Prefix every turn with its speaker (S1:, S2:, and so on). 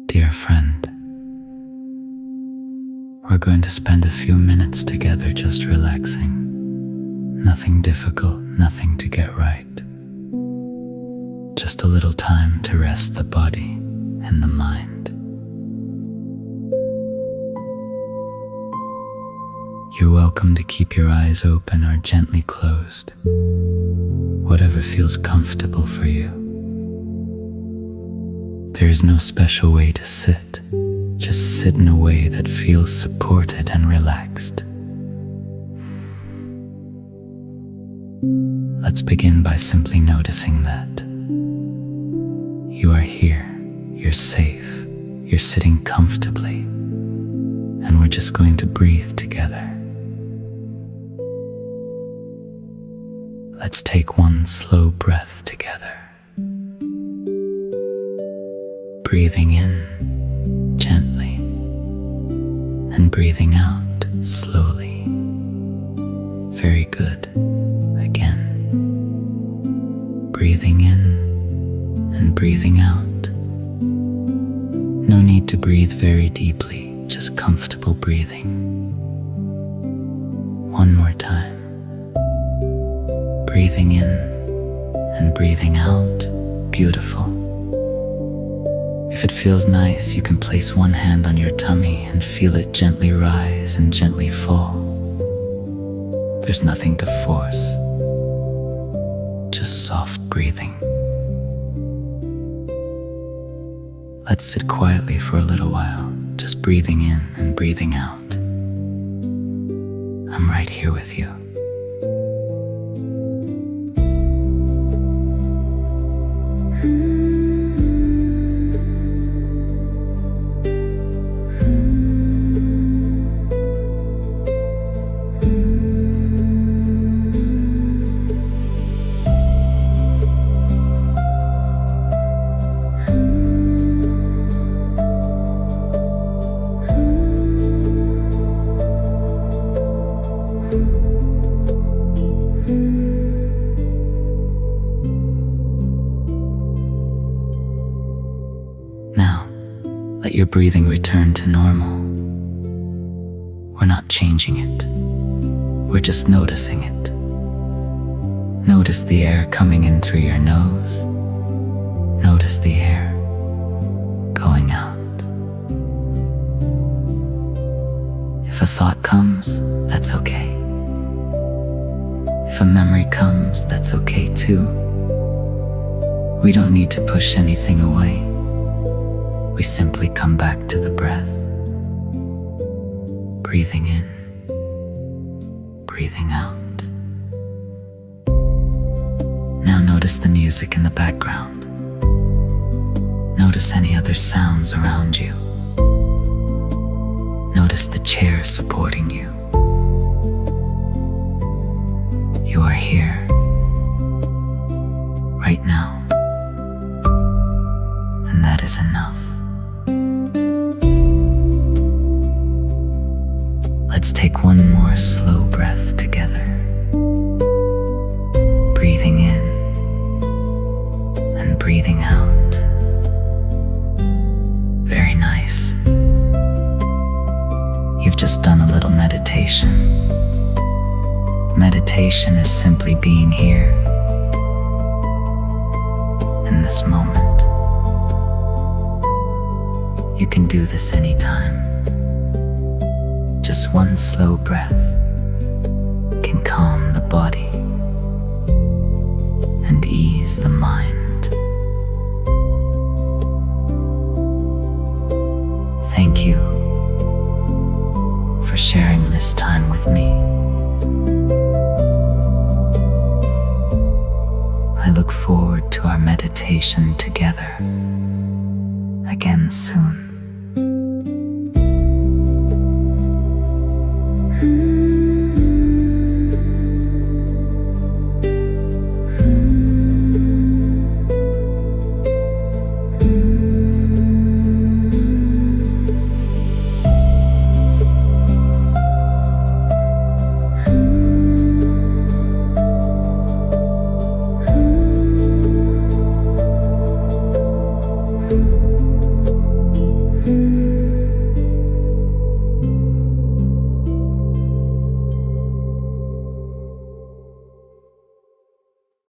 S1: Dear friend, we're going to spend a few minutes together just relaxing. Nothing difficult, nothing to get right. Just a little time to rest the body and the mind. You're welcome to keep your eyes open or gently closed, whatever feels comfortable for you. There is no special way to sit, just sit in a way that feels supported and relaxed. Let's begin by simply noticing that you are here, you're safe, you're sitting comfortably, and we're just going to breathe together. Let's take one slow breath together. Breathing in gently and breathing out slowly. Very good. Again. Breathing in and breathing out. No need to breathe very deeply, just comfortable breathing. One more time. Breathing in and breathing out. Beautiful. If it feels nice, you can place one hand on your tummy and feel it gently rise and gently fall. There's nothing to force, just soft breathing. Let's sit quietly for a little while, just breathing in and breathing out. I'm right here with you. Now, let your breathing return to normal. We're not changing it. We're just noticing it. Notice the air coming in through your nose. Notice the air going out. If a thought comes, that's okay. If a memory comes, that's okay too. We don't need to push anything away. We simply come back to the breath. Breathing in, breathing out. Now notice the music in the background. Notice any other sounds around you. Notice the chair supporting you. You are here, right now, and that is enough. Let's take one more slow breath together. Breathing in and breathing out. Very nice. You've just done a little meditation. Meditation is simply being here in this moment. You can do this anytime. Just one slow breath can calm the body and ease the mind. Thank you for sharing this time with me. I look forward to our meditation together again soon.